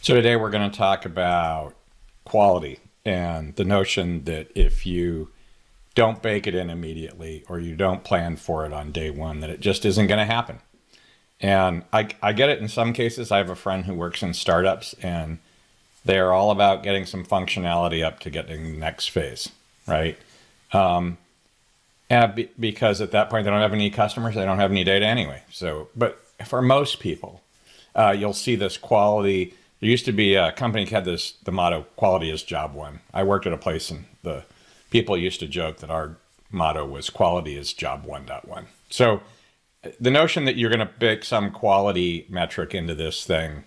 So today we're going to talk about quality and the notion that if you don't bake it in immediately or you don't plan for it on day one, that it just isn't going to happen. And I get it in some cases. I have a friend who works in startups and they're all about getting some functionality up to getting the next phase, right? Because at that point they don't have any customers, they don't have any data anyway. So, but for most people, you'll see this quality. There used to be a company that had the motto, quality is job one. I worked at a place and the people used to joke that our motto was quality is job 1.1. So the notion that you're going to bake some quality metric into this thing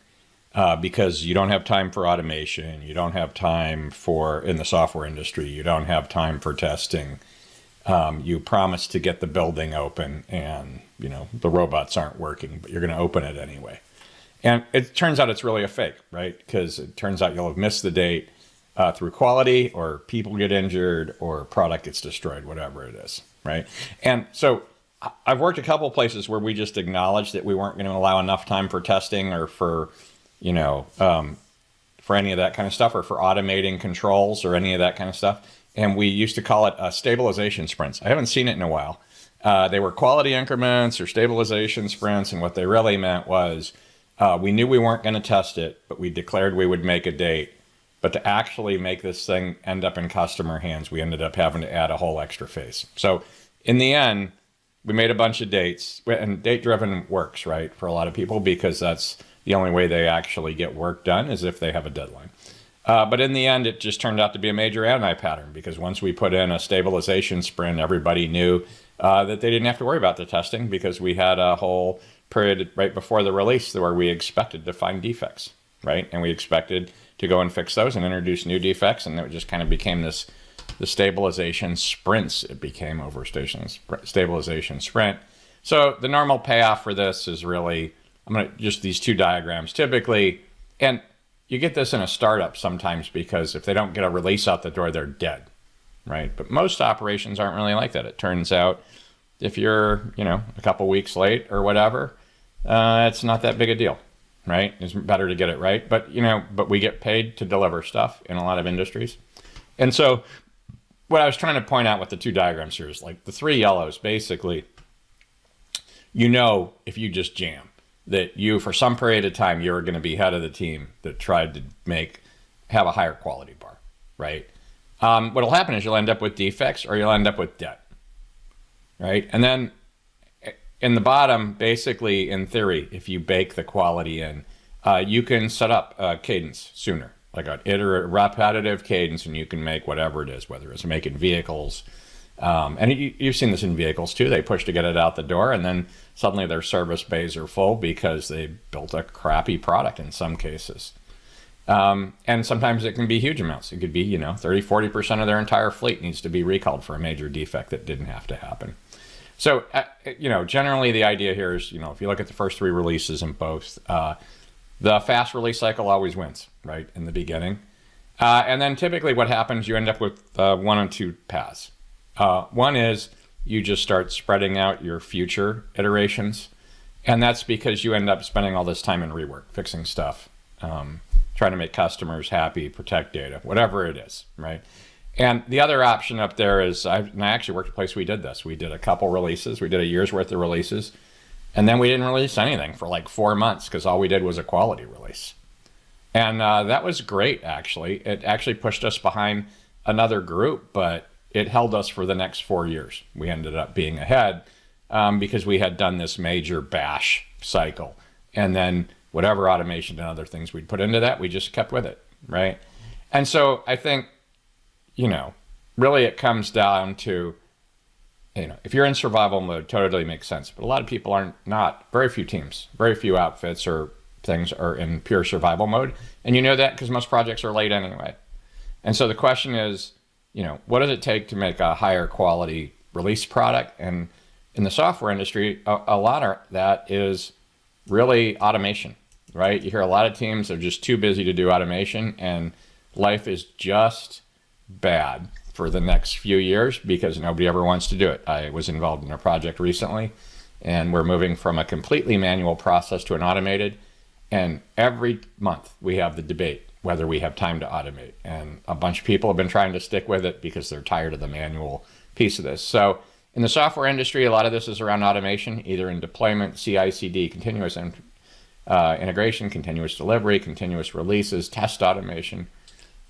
because you don't have time for automation, you don't have time for, in the software industry, you don't have time for testing. You promise to get the building open and, the robots aren't working, but you're going to open it anyway. And it turns out it's really a fake, right? Because it turns out you'll have missed the date through quality, or people get injured, or product gets destroyed, whatever it is, right? And so I've worked a couple of places where we just acknowledged that we weren't going to allow enough time for testing or for, for any of that kind of stuff, or for automating controls or any of that kind of stuff. And we used to call it stabilization sprints. I haven't seen it in a while. They were quality increments or stabilization sprints, and what they really meant was we knew we weren't going to test it, but we declared we would make a date. But to actually make this thing end up in customer hands, we ended up having to add a whole extra phase. So in the end, we made a bunch of dates, and date-driven works, right, for a lot of people, because that's the only way they actually get work done is if they have a deadline. But in the end, it just turned out to be a major anti-pattern, because once we put in a stabilization sprint, everybody knew that they didn't have to worry about the testing, because we had a whole period right before the release where we expected to find defects, right? And we expected to go and fix those and introduce new defects, and it just kind of became the stabilization sprints. It became over stabilization sprint. So the normal payoff for this is really, just these two diagrams typically, and you get this in a startup sometimes because if they don't get a release out the door, they're dead, right? But most operations aren't really like that. It turns out if you're, a couple weeks late or whatever, it's not that big a deal, right? It's better to get it right. But, but we get paid to deliver stuff in a lot of industries. And so what I was trying to point out with the two diagrams here is like the three yellows, basically, if you just jam, that you, for some period of time, you're going to be head of the team that tried to have a higher quality bar, right? What'll happen is you'll end up with defects or you'll end up with debt, right? And then in the bottom, basically, in theory, if you bake the quality in, you can set up a cadence sooner, like an iterative, repetitive cadence, and you can make whatever it is, whether it's making vehicles. And you've seen this in vehicles too. They push to get it out the door, and then suddenly their service bays are full because they built a crappy product in some cases. And sometimes it can be huge amounts. It could be, 30, 40% of their entire fleet needs to be recalled for a major defect that didn't have to happen. So, generally the idea here is, if you look at the first three releases in both, the fast release cycle always wins, right, in the beginning. And then typically what happens, you end up with one or two paths. One is you just start spreading out your future iterations. And that's because you end up spending all this time in rework, fixing stuff, trying to make customers happy, protect data, whatever it is, right? And the other option up there is, I actually worked at a place we did this. We did a couple releases. We did a year's worth of releases. And then we didn't release anything for like 4 months because all we did was a quality release. And that was great, actually. It actually pushed us behind another group, but it held us for the next 4 years. We ended up being ahead because we had done this major bash cycle. And then whatever automation and other things we'd put into that, we just kept with it, right? And so I think, really it comes down to, if you're in survival mode, totally makes sense. But a lot of people are not. Very few teams, very few outfits or things are in pure survival mode. And you know that because most projects are late anyway. And so the question is, what does it take to make a higher quality release product? And in the software industry, a lot of that is really automation, right? You hear a lot of teams are just too busy to do automation, and life is just bad for the next few years because nobody ever wants to do it. I was involved in a project recently, and we're moving from a completely manual process to an automated. And every month we have the debate whether we have time to automate. And a bunch of people have been trying to stick with it because they're tired of the manual piece of this. So in the software industry, a lot of this is around automation, either in deployment, CI/CD, continuous integration, continuous delivery, continuous releases, test automation.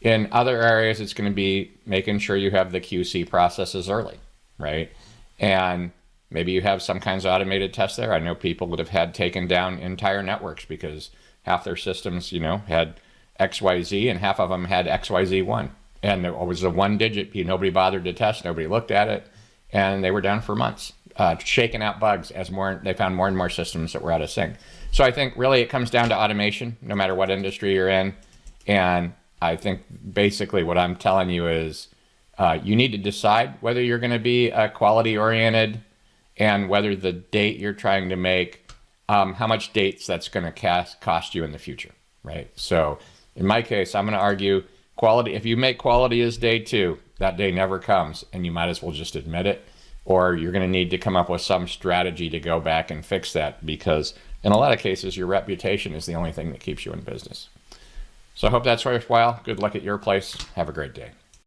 In other areas, it's going to be making sure you have the QC processes early, right? And maybe you have some kinds of automated tests there. I know people that have had taken down entire networks because half their systems, had XYZ and half of them had XYZ1. And it was a one digit, nobody bothered to test, nobody looked at it, and they were down for months, shaking out bugs as they found more and more systems that were out of sync. So I think really it comes down to automation, no matter what industry you're in. And I think basically what I'm telling you is you need to decide whether you're going to be quality oriented and whether the date you're trying to make, how much dates that's going to cost you in the future, right? So in my case, I'm going to argue quality. If you make quality as day 2, that day never comes, and you might as well just admit it, or you're going to need to come up with some strategy to go back and fix that, because in a lot of cases, your reputation is the only thing that keeps you in business. So I hope that's worthwhile. Good luck at your place. Have a great day.